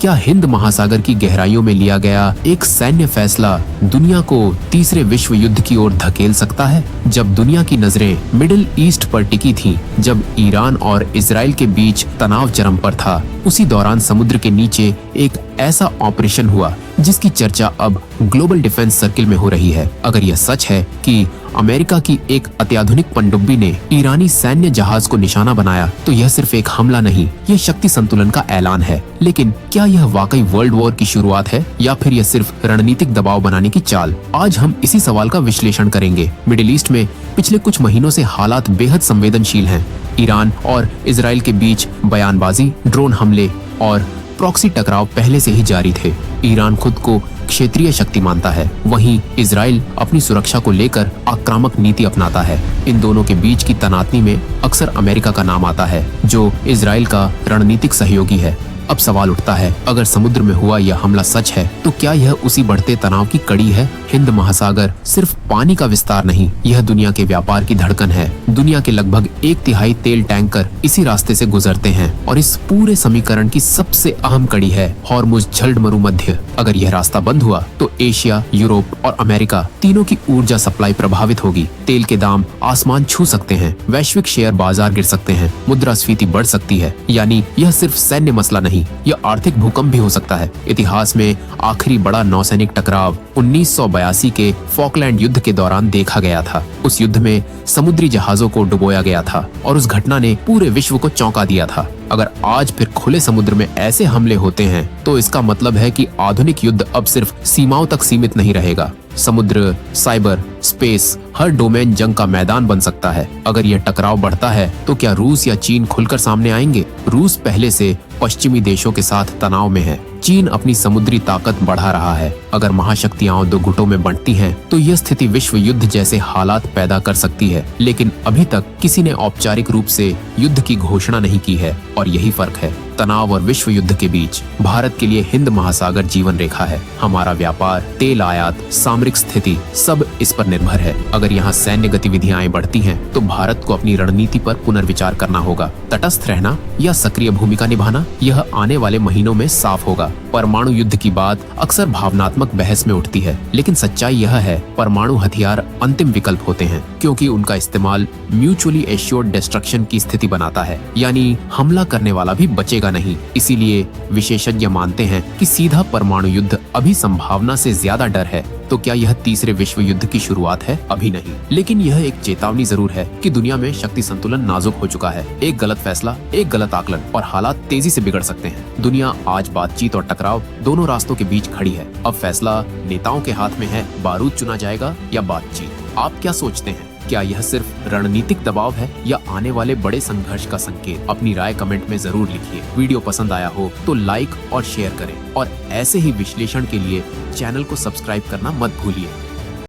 क्या हिंद महासागर की गहराइयों में लिया गया एक सैन्य फैसला दुनिया को तीसरे विश्व युद्ध की ओर धकेल सकता है? जब दुनिया की नजरें मिडिल ईस्ट पर टिकी थीं, जब ईरान और इजराइल के बीच तनाव चरम पर था, उसी दौरान समुद्र के नीचे एक ऐसा ऑपरेशन हुआ जिसकी चर्चा अब ग्लोबल डिफेंस सर्किल में हो रही है। अगर यह सच है कि अमेरिका की एक अत्याधुनिक पनडुब्बी ने ईरानी सैन्य जहाज को निशाना बनाया, तो यह सिर्फ एक हमला नहीं, यह शक्ति संतुलन का ऐलान है। लेकिन क्या यह वाकई वर्ल्ड वॉर की शुरुआत है या फिर यह सिर्फ रणनीतिक दबाव बनाने की चाल? आज हम इसी सवाल का विश्लेषण करेंगे। मिडिल ईस्ट में पिछले कुछ महीनों से हालात बेहद संवेदनशील हैं। ईरान और इजराइल के बीच बयानबाजी, ड्रोन हमले और प्रॉक्सी टकराव पहले से ही जारी थे। ईरान खुद को क्षेत्रीय शक्ति मानता है, वहीं इजराइल अपनी सुरक्षा को लेकर आक्रामक नीति अपनाता है। इन दोनों के बीच की तनातनी में अक्सर अमेरिका का नाम आता है, जो इजराइल का रणनीतिक सहयोगी है। अब सवाल उठता है, अगर समुद्र में हुआ यह हमला सच है, तो क्या यह उसी बढ़ते तनाव की कड़ी है? हिंद महासागर सिर्फ पानी का विस्तार नहीं, यह दुनिया के व्यापार की धड़कन है। दुनिया के लगभग 1/3 तेल टैंकर इसी रास्ते से गुजरते हैं और इस पूरे समीकरण की सबसे अहम कड़ी है हॉर्मुज जल्द मरुमध्य। अगर यह रास्ता बंद हुआ तो एशिया, यूरोप और अमेरिका तीनों की ऊर्जा सप्लाई प्रभावित होगी। तेल के दाम आसमान छू सकते हैं, वैश्विक शेयर बाजार गिर सकते हैं, मुद्रास्फीति बढ़ सकती है। यानी यह सिर्फ सैन्य मसला नहीं, यह आर्थिक भूकंप भी हो सकता है। इतिहास में आखिरी बड़ा नौसैनिक टकराव 1982 के फॉकलैंड युद्ध के दौरान देखा गया था। उस युद्ध में समुद्री जहाजों को डुबोया गया था और उस घटना ने पूरे विश्व को चौंका दिया था। अगर आज फिर खुले समुद्र में ऐसे हमले होते हैं, तो इसका मतलब है कि आधुनिक युद्ध अब सिर्फ सीमाओं तक सीमित नहीं रहेगा। समुद्र, साइबर, स्पेस, हर डोमेन जंग का मैदान बन सकता है। अगर यह टकराव बढ़ता है, तो क्या रूस या चीन खुलकर सामने आएंगे? रूस पहले से पश्चिमी देशों के साथ तनाव में है। चीन अपनी समुद्री ताकत बढ़ा रहा है। अगर महाशक्तियां दो गुटों में बंटती हैं, तो यह स्थिति विश्व युद्ध जैसे हालात पैदा कर सकती है। लेकिन अभी तक किसी ने औपचारिक रूप से युद्ध की घोषणा नहीं की है, और यही फर्क है तनाव और विश्व युद्ध के बीच। भारत के लिए हिंद महासागर जीवन रेखा है। हमारा व्यापार, तेल आयात, सामरिक स्थिति सब इस पर निर्भर है। अगर यहाँ सैन्य गतिविधियां बढ़ती हैं, तो भारत को अपनी रणनीति पर पुनर्विचार करना होगा। तटस्थ रहना या सक्रिय भूमिका निभाना, यह आने वाले महीनों में साफ होगा। परमाणु युद्ध की बात अक्सर भावनात्मक बहस में उठती है, लेकिन सच्चाई यह है परमाणु हथियार अंतिम विकल्प होते हैं, क्योंकि उनका इस्तेमाल म्यूचुअली एश्योर्ड डिस्ट्रक्शन की स्थिति बनाता है। यानी हमला करने वाला भी बचेगा नहीं। इसीलिए विशेषज्ञ मानते हैं कि सीधा परमाणु युद्ध अभी संभावना से ज्यादा डर है। तो क्या यह तीसरे विश्व युद्ध की शुरुआत है? अभी नहीं, लेकिन यह एक चेतावनी जरूर है कि दुनिया में शक्ति संतुलन नाजुक हो चुका है। एक गलत फैसला, एक गलत आकलन और हालात तेजी से बिगड़ सकते हैं। दुनिया आज बातचीत और टकराव दोनों रास्तों के बीच खड़ी है। अब फैसला नेताओं के हाथ में है, बारूद चुना जाएगा या बातचीत। आप क्या सोचते हैं? क्या यह सिर्फ रणनीतिक दबाव है या आने वाले बड़े संघर्ष का संकेत? अपनी राय कमेंट में जरूर लिखिए। वीडियो पसंद आया हो तो लाइक और शेयर करें, और ऐसे ही विश्लेषण के लिए चैनल को सब्सक्राइब करना मत भूलिए।